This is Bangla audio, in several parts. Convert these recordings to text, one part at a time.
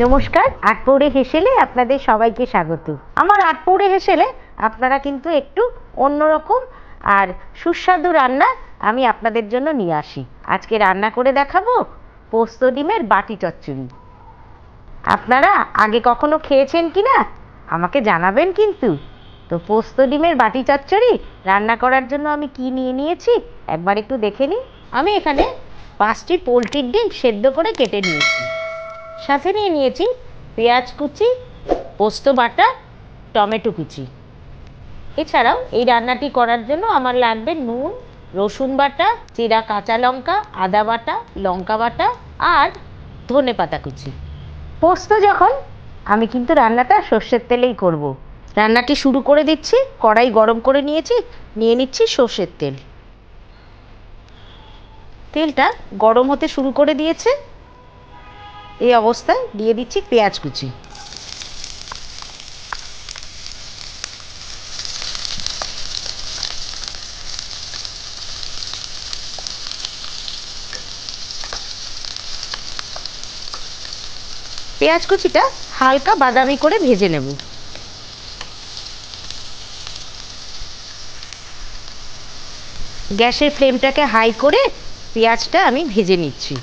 নমস্কার, আটপৌরে হেসেলে আপনাদের সবাইকে স্বাগত। আমার আটপৌরে হেসেলে আপনারা কিন্তু একটু অন্যরকম আর সুস্বাদু রান্না আমি আপনাদের জন্য নিয়ে আসি। আজকে রান্না করে দেখাবো পোস্ত ডিমের বাটি চচ্চড়ি। আপনারা আগে কখনো খেয়েছেন কি না আমাকে জানাবেন কিন্তু। তো পোস্ত ডিমের বাটি চচ্চড়ি রান্না করার জন্য আমি কি নিয়ে নিয়েছি একবার একটু দেখে নিই। আমি এখানে 5টি পোলট্রির ডিম সেদ্ধ করে কেটে নিয়েছি। সাথে নিয়ে নিয়েছি পেঁয়াজ কুচি, পোস্ত বাটা, টমেটো কুচি। এছাড়াও এই রান্নাটি করার জন্য আমার লাগবে নুন, রসুন বাটা, চিরা কাঁচা লঙ্কা, আদা বাটা, লঙ্কা বাটা আর ধনেপাতা কুচি। পোস্ত যখন আমি কিন্তু রান্নাটা সর্ষের তেলেই করব। রান্নাটি শুরু করে দিচ্ছি। কড়াই গরম করে নিয়ে নিচ্ছি সর্ষের তেল। তেলটা গরম হতে শুরু করে দিয়েছে। এই অবস্থায় দিয়ে দিচ্ছি পেঁয়াজ কুচি। পেঁয়াজ কুচিটা হালকা বাদামি করে ভেজে নেব। গ্যাসের ফ্লেমটাকে হাই করে পেঁয়াজটা আমি ভেজে নিচ্ছি।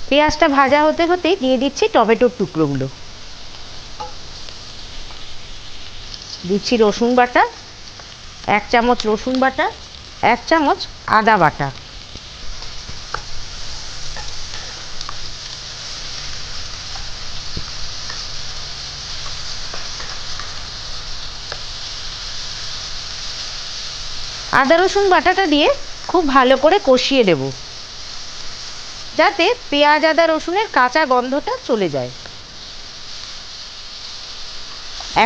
পেঁয়াজটা ভাজা হতে হতেই দিয়ে দিচ্ছি টমেটোর টুকরোগুলো। দিচ্ছি রসুন বাটা, 1 চামচ রসুন বাটা, 1 চামচ আদা বাটা। আদা রসুন বাটাটা দিয়ে খুব ভালো করে কষিয়ে দেব, যাতে পেঁয়াজ আদা রসুনের কাঁচা গন্ধটা চলে যায়।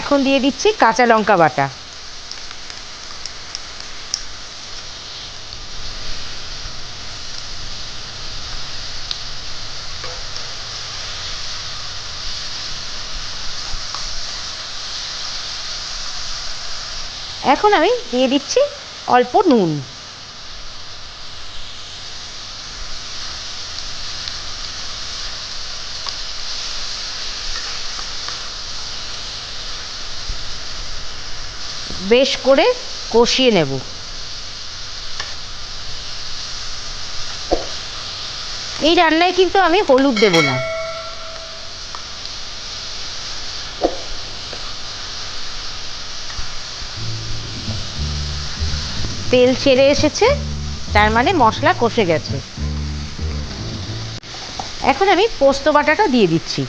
এখন দিয়ে দিচ্ছি কাঁচা লঙ্কা বাটা। এখন আমি দিয়ে দিচ্ছি অল্প নুন। বেশ করে কষিয়ে নেব। এই রান্নায় কিন্তু আমি হলুদ দেব না। তেল ছেড়ে এসেছে, তার মানে মশলা কষে গেছে। এখন আমি পোস্ত বাটাটা দিয়ে দিচ্ছি।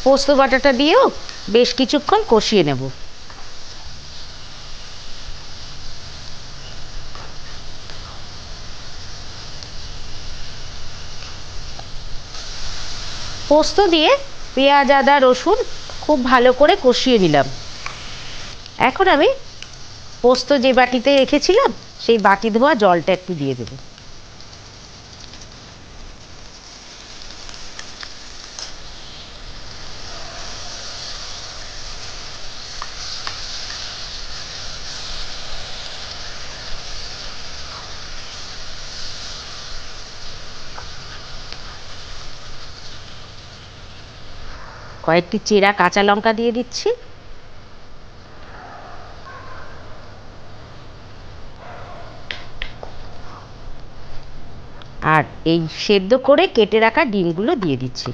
পোস্ত বাটাটা দিয়েও বেশ কিছুক্ষণ কষিয়ে নেব। পোস্ত দিয়ে পেঁয়াজ আদা রসুন খুব ভালো করে কষিয়ে নিলাম। এখন আমি পোস্ত যে বাটিতে রেখেছিলাম সেই বাটি ধোয়া জলটা একটু দিয়ে দেব। কয়েকটি চেরা কাঁচা লঙ্কা দিয়ে দিচ্ছি। আর এই সেদ্ধ করে কেটে রাখা ডিমগুলো দিয়ে দিচ্ছি।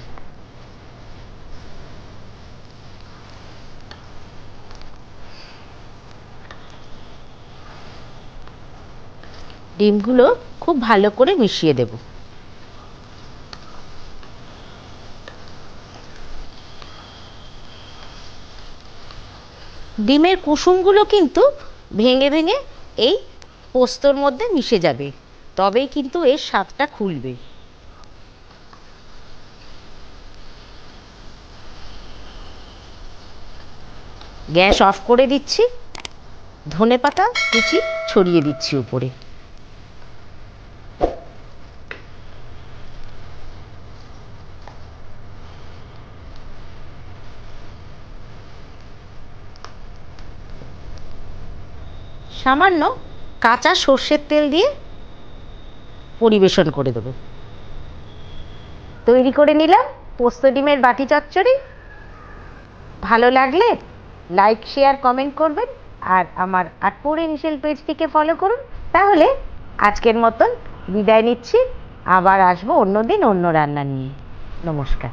ডিমগুলো খুব ভালো করে মিশিয়ে দেব। ডিমের কুসুমগুলো কিন্তু ভেঙে ভেঙে এই পোস্তর মধ্যে মিশে যাবে, তবেই কিন্তু এর স্বাদটা খুলবে। গ্যাস অফ করে দিচ্ছি। ধনেপাতা কুচি ছড়িয়ে দিচ্ছি উপরে। সামান্য কাঁচা সর্ষের তেল দিয়ে পরিবেশন করে দেবো। তৈরি করে নিলাম পোস্ত ডিমের বাটি চচ্চড়ি। ভালো লাগলে লাইক শেয়ার কমেন্ট করবেন আর আমার আটপৌরে হেসেল পেজটিকে ফলো করুন। তাহলে আজকের মতন বিদায় নিচ্ছি, আবার আসবো অন্যদিন অন্য রান্না নিয়ে। নমস্কার।